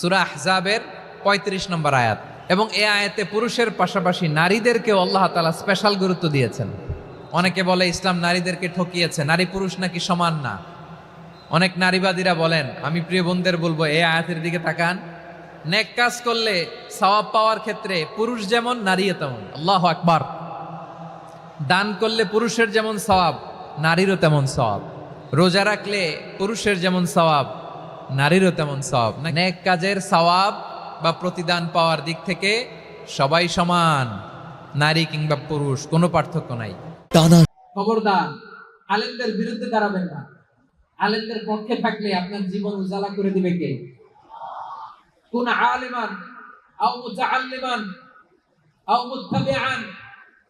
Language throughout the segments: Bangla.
সূরা আহজাবের ৩৫ নম্বর আয়াত, এবং এই আয়াতে পুরুষের পাশাপাশি নারীদেরকেও আল্লাহ তাআলা স্পেশাল গুরুত্ব দিয়েছেন। অনেকে বলে ইসলাম নারীদেরকে ঠকিয়েছে, নারী পুরুষ নাকি সমান না। অনেক নারীবাদীরা বলেন, আমি প্রিয় বোনদের বলবো এই আয়াতের দিকে তাকান। নেক কাজ করলে সওয়াব পাওয়ার ক্ষেত্রে পুরুষ যেমন নারীও তেমন। আল্লাহু আকবার। দান করলে পুরুষের যেমন সওয়াব, নারীরও তেমন সওয়াব। রোজা রাখলে পুরুষের যেমন সওয়াব, নারীরও তেমন সওয়াব। নেক কাজের সওয়াব বা প্রতিদান পাওয়ার দিক থেকে সবাই সমান, নারী কিংবা পুরুষ, কোনো পার্থক্য নাই। খবরদার, আলেমদের বিরুদ্ধে দাঁড়াবেন না। আলেমদের পক্ষে থাকলে আপনার জীবন উজালা করে দিবে কে? কুন আলিমান আও মুতাআল্লিমান আও মুত্তাবিআন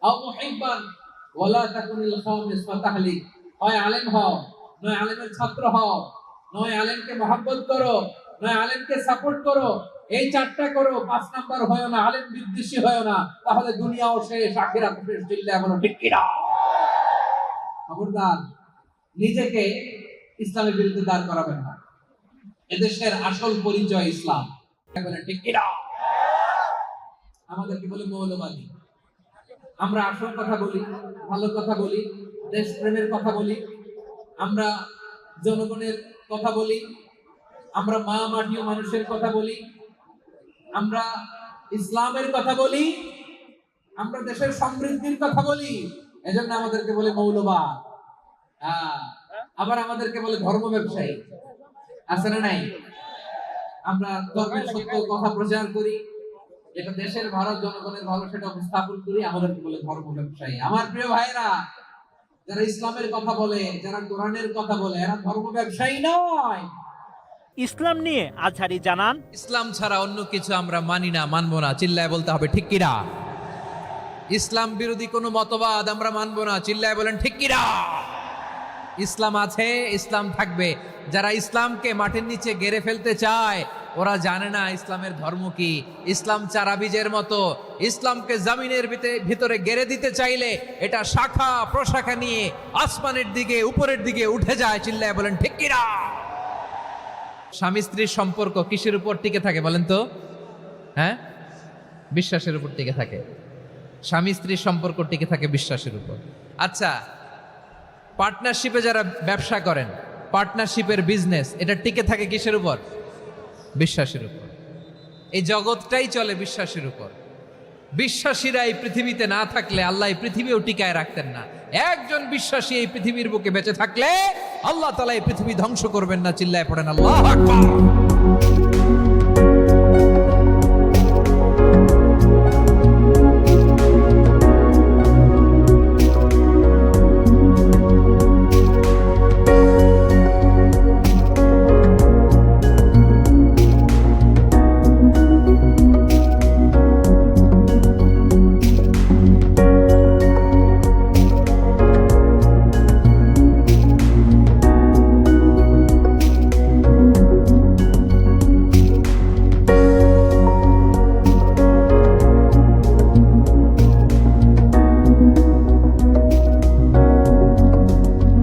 আও মুহিব্বান ওয়ালা তাকুনিল খামিস ফাতাহলিক। হয় আলেম হও, নয় আলেমের ছাত্র হও, নয় আলেমকে মহব্বত করো, নয় আলেমকে সাপোর্ট করো। এই চারটা করো, ৫ নাম্বার হয় না, আলেম বিদ্বেষী হয় না, তাহলে দুনিয়াও শেষ, আখিরাত শেষ। চিল্লায় বলো ঠিক কি না? খবরদার, নিজেকে ইসলামের বিরুদ্ধে দাঁড় করাবেন না। এদেশের আসল পরিচয় ইসলাম। ঠিক কি না? আমাদেরকে বলে মৌলবাদী। আমরা আসল কথা বলি, ভালো কথা বলি, দেশপ্রেমের কথা বলি, আমরা জনগণের কথা বলি, আমরা মা মাটি ও মানুষের কথা বলি, আমরা ইসলামের কথা বলি, আমরা দেশের সমৃদ্ধির কথা বলি। এজন্য আমাদেরকে বলে মৌলবাদ। আবার আমাদেরকে বলে ধর্ম ব্যবসায়ী। আছে না নাই? আমরা ধর্মের সত্য কথা প্রচার করি, যেটা দেশের ভালো, জনগণের ভালো, সেটা উপস্থাপন করি, আমাদেরকে বলে ধর্ম ব্যবসায়ী। আমার প্রিয় ভাইরা, যারা ইসলামের কথা বলে, যারা কোরআনের কথা বলে, এরা ধর্ম ব্যবসায়ী নয়। ইসলাম নিয়ে আজহারী জানান, ইসলাম ছাড়া অন্য কিছু আমরা মানি না, মানবো না। চিল্লায় বলতে হবে ঠিক কিনা? ইসলাম বিরোধী কোনো মতবাদ আমরা মানবো না। চিল্লায় বলেন ঠিক কিনা? ইসলাম আছে, ইসলাম থাকবে। যারা ইসলামকে মাটির নিচে গেড়ে ফেলতে চায়, ওরা জানে না ইসলামের ধর্ম কি। ইসলাম চারা বীজের মতো, ইসলামকে জমিনের ভিতরে গেড়ে দিতে চাইলে এটা শাখা প্রশাখা নিয়ে আসমানের দিকে, উপরের দিকে উঠে যায়। চিল্লায় বলেন ঠিক কিনা? স্বামী স্ত্রীর সম্পর্ক কিসের উপর টিকে থাকে বলেন তো? হ্যাঁ, বিশ্বাসের উপর টিকে থাকে। স্বামী স্ত্রীর সম্পর্ক টিকে থাকে বিশ্বাসের উপর। আচ্ছা, পার্টনারশিপে যারা ব্যবসা করেন, পার্টনারশিপের বিজনেস, এটা টিকে থাকে কিসের উপর? বিশ্বাসের উপর। এই জগৎটাই চলে বিশ্বাসের উপর। বিশ্বাসীরা এই পৃথিবীতে না থাকলে আল্লাহ এই পৃথিবীও টিকায় রাখতেন না। একজন বিশ্বাসী এই পৃথিবীর বুকে বেঁচে থাকলে আল্লাহ তাআলা এই পৃথিবী ধ্বংস করবেন না। চিল্লায় পড়েন আল্লাহু আকবার।